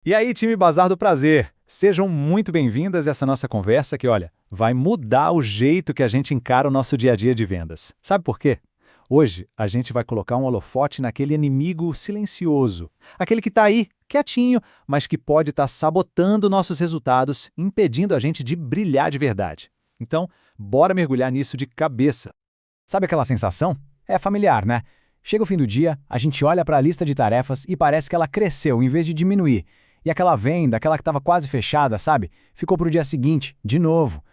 E aí, time Bazar do Prazer, sejam muito bem-vindas a essa nossa conversa que, olha, vai mudar o jeito que a gente encara o nosso dia a dia de vendas. Sabe por quê? Hoje, a gente vai colocar um holofote naquele inimigo silencioso, aquele que está aí, quietinho, mas que pode estar sabotando nossos resultados, impedindo a gente de brilhar de verdade. Então, bora mergulhar nisso de cabeça. Sabe aquela sensação? É familiar, né? Chega o fim do dia, a gente olha para a lista de tarefas e parece que ela cresceu em vez de diminuir. E aquela venda, aquela que estava quase fechada, sabe? Ficou para o dia seguinte, de novo.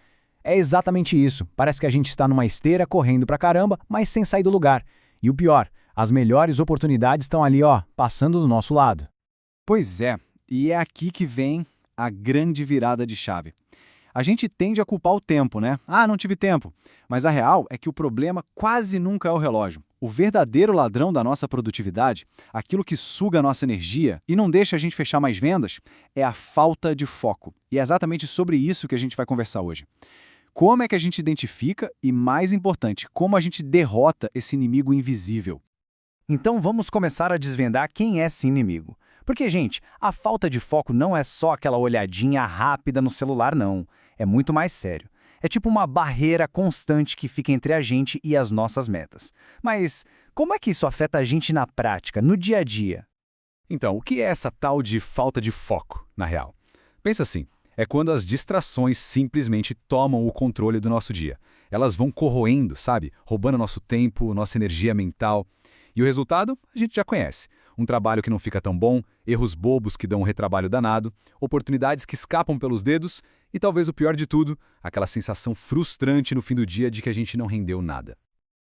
É exatamente isso. Parece que a gente está numa esteira correndo pra caramba, mas sem sair do lugar. E o pior, as melhores oportunidades estão ali, ó, passando do nosso lado. Pois é, e é aqui que vem a grande virada de chave. A gente tende a culpar o tempo, né? Ah, não tive tempo. Mas a real é que o problema quase nunca é o relógio. O verdadeiro ladrão da nossa produtividade, aquilo que suga a nossa energia e não deixa a gente fechar mais vendas, é a falta de foco. E é exatamente sobre isso que a gente vai conversar hoje. Como é que a gente identifica e, mais importante, como a gente derrota esse inimigo invisível? Então vamos começar a desvendar quem é esse inimigo. Porque, gente, a falta de foco não é só aquela olhadinha rápida no celular, não. É muito mais sério. É tipo uma barreira constante que fica entre a gente e as nossas metas. Mas como é que isso afeta a gente na prática, no dia a dia? Então, o que é essa tal de falta de foco, na real? Pensa assim, é quando as distrações simplesmente tomam o controle do nosso dia. Elas vão corroendo, sabe? Roubando nosso tempo, nossa energia mental. E o resultado, a gente já conhece. Um trabalho que não fica tão bom, erros bobos que dão um retrabalho danado, oportunidades que escapam pelos dedos e talvez o pior de tudo, aquela sensação frustrante no fim do dia de que a gente não rendeu nada.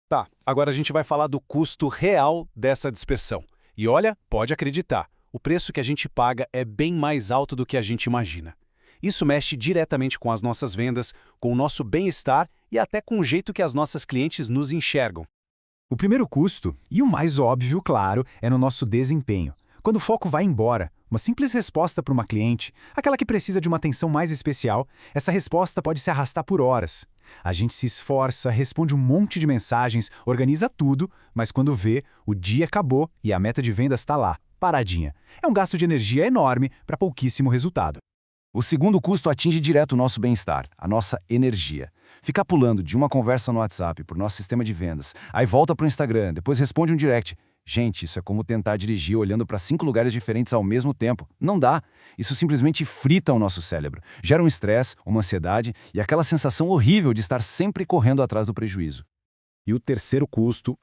Tá, agora a gente vai falar do custo real dessa dispersão. E olha, pode acreditar, o preço que a gente paga é bem mais alto do que a gente imagina. Isso mexe diretamente com as nossas vendas, com o nosso bem-estar e até com o jeito que as nossas clientes nos enxergam. O primeiro custo, e o mais óbvio, claro, é no nosso desempenho. Quando o foco vai embora, uma simples resposta para uma cliente, aquela que precisa de uma atenção mais especial, essa resposta pode se arrastar por horas. A gente se esforça, responde um monte de mensagens, organiza tudo, mas quando vê, o dia acabou e a meta de vendas está lá, paradinha. É um gasto de energia enorme para pouquíssimo resultado. O segundo custo atinge direto o nosso bem-estar, a nossa energia. Ficar pulando de uma conversa no WhatsApp para o nosso sistema de vendas, aí volta para o Instagram, depois responde um direct. Gente, isso é como tentar dirigir olhando para 5 lugares diferentes ao mesmo tempo. Não dá. Isso simplesmente frita o nosso cérebro. Gera um estresse, uma ansiedade e aquela sensação horrível de estar sempre correndo atrás do prejuízo. E o terceiro custo,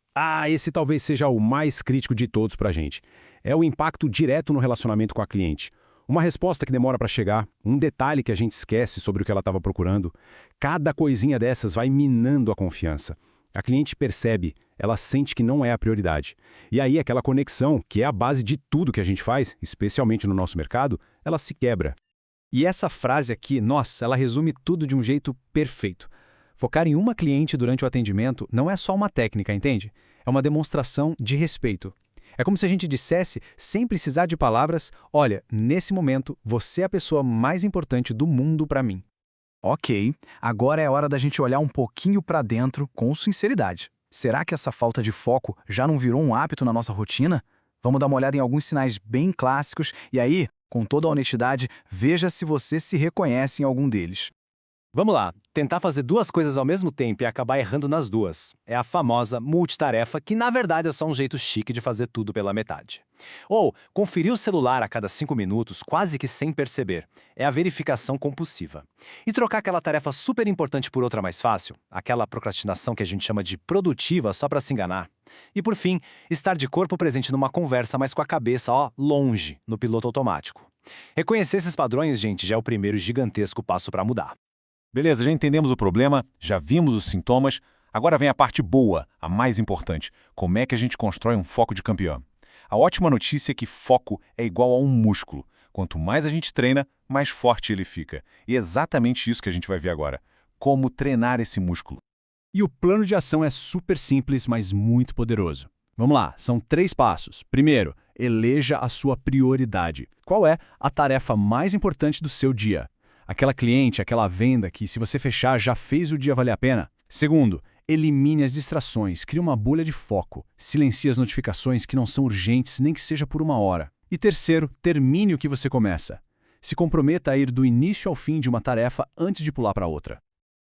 esse talvez seja o mais crítico de todos para a gente, é o impacto direto no relacionamento com a cliente. Uma resposta que demora para chegar, um detalhe que a gente esquece sobre o que ela estava procurando. Cada coisinha dessas vai minando a confiança. A cliente percebe, ela sente que não é a prioridade. E aí aquela conexão, que é a base de tudo que a gente faz, especialmente no nosso mercado, ela se quebra. E essa frase aqui, nossa, ela resume tudo de um jeito perfeito. Focar em uma cliente durante o atendimento não é só uma técnica, entende? É uma demonstração de respeito. É como se a gente dissesse, sem precisar de palavras, olha, nesse momento, você é a pessoa mais importante do mundo para mim. Ok, agora é hora da gente olhar um pouquinho para dentro com sinceridade. Será que essa falta de foco já não virou um hábito na nossa rotina? Vamos dar uma olhada em alguns sinais bem clássicos e aí, com toda a honestidade, veja se você se reconhece em algum deles. Vamos lá, tentar fazer duas coisas ao mesmo tempo e acabar errando nas duas. É a famosa multitarefa, que na verdade é só um jeito chique de fazer tudo pela metade. Ou conferir o celular a cada 5 minutos, quase que sem perceber. É a verificação compulsiva. E trocar aquela tarefa super importante por outra mais fácil, aquela procrastinação que a gente chama de produtiva só para se enganar. E por fim, estar de corpo presente numa conversa, mas com a cabeça, longe, no piloto automático. Reconhecer esses padrões, gente, já é o primeiro gigantesco passo para mudar. Beleza, já entendemos o problema, já vimos os sintomas, agora vem a parte boa, a mais importante. Como é que a gente constrói um foco de campeão? A ótima notícia é que foco é igual a um músculo. Quanto mais a gente treina, mais forte ele fica. E é exatamente isso que a gente vai ver agora. Como treinar esse músculo. E o plano de ação é super simples, mas muito poderoso. Vamos lá, são 3 passos. Primeiro, eleja a sua prioridade. Qual é a tarefa mais importante do seu dia? Aquela cliente, aquela venda que, se você fechar, já fez o dia valer a pena. Segundo, elimine as distrações, crie uma bolha de foco. Silencie as notificações que não são urgentes, nem que seja por 1 hora. E terceiro, termine o que você começa. Se comprometa a ir do início ao fim de uma tarefa antes de pular para outra.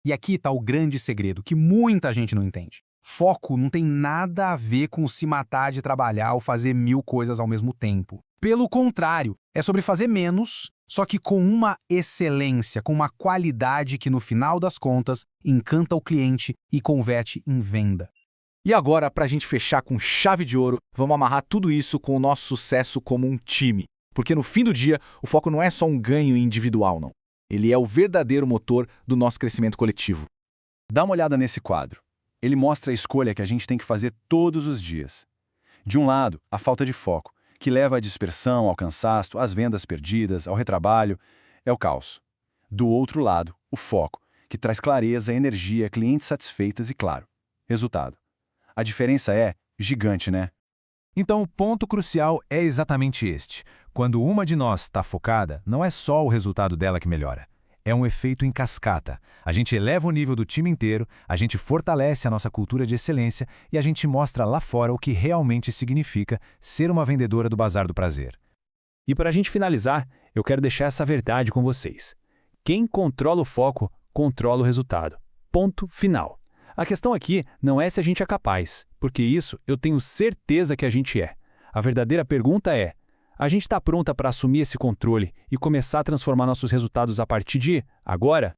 E aqui está o grande segredo que muita gente não entende. Foco não tem nada a ver com se matar de trabalhar ou fazer 1000 coisas ao mesmo tempo. Pelo contrário, é sobre fazer menos, só que com uma excelência, com uma qualidade que no final das contas encanta o cliente e converte em venda. E agora, para a gente fechar com chave de ouro, vamos amarrar tudo isso com o nosso sucesso como um time. Porque no fim do dia, o foco não é só um ganho individual, não. Ele é o verdadeiro motor do nosso crescimento coletivo. Dá uma olhada nesse quadro. Ele mostra a escolha que a gente tem que fazer todos os dias. De um lado, a falta de foco, que leva à dispersão, ao cansaço, às vendas perdidas, ao retrabalho, é o caos. Do outro lado, o foco, que traz clareza, energia, clientes satisfeitas e, claro, resultado. A diferença é gigante, né? Então, o ponto crucial é exatamente este. Quando uma de nós está focada, não é só o resultado dela que melhora. É um efeito em cascata. A gente eleva o nível do time inteiro, a gente fortalece a nossa cultura de excelência e a gente mostra lá fora o que realmente significa ser uma vendedora do Bazar do Prazer. E para a gente finalizar, eu quero deixar essa verdade com vocês. Quem controla o foco, controla o resultado. Ponto final. A questão aqui não é se a gente é capaz, porque isso eu tenho certeza que a gente é. A verdadeira pergunta é: a gente está pronta para assumir esse controle e começar a transformar nossos resultados a partir de agora?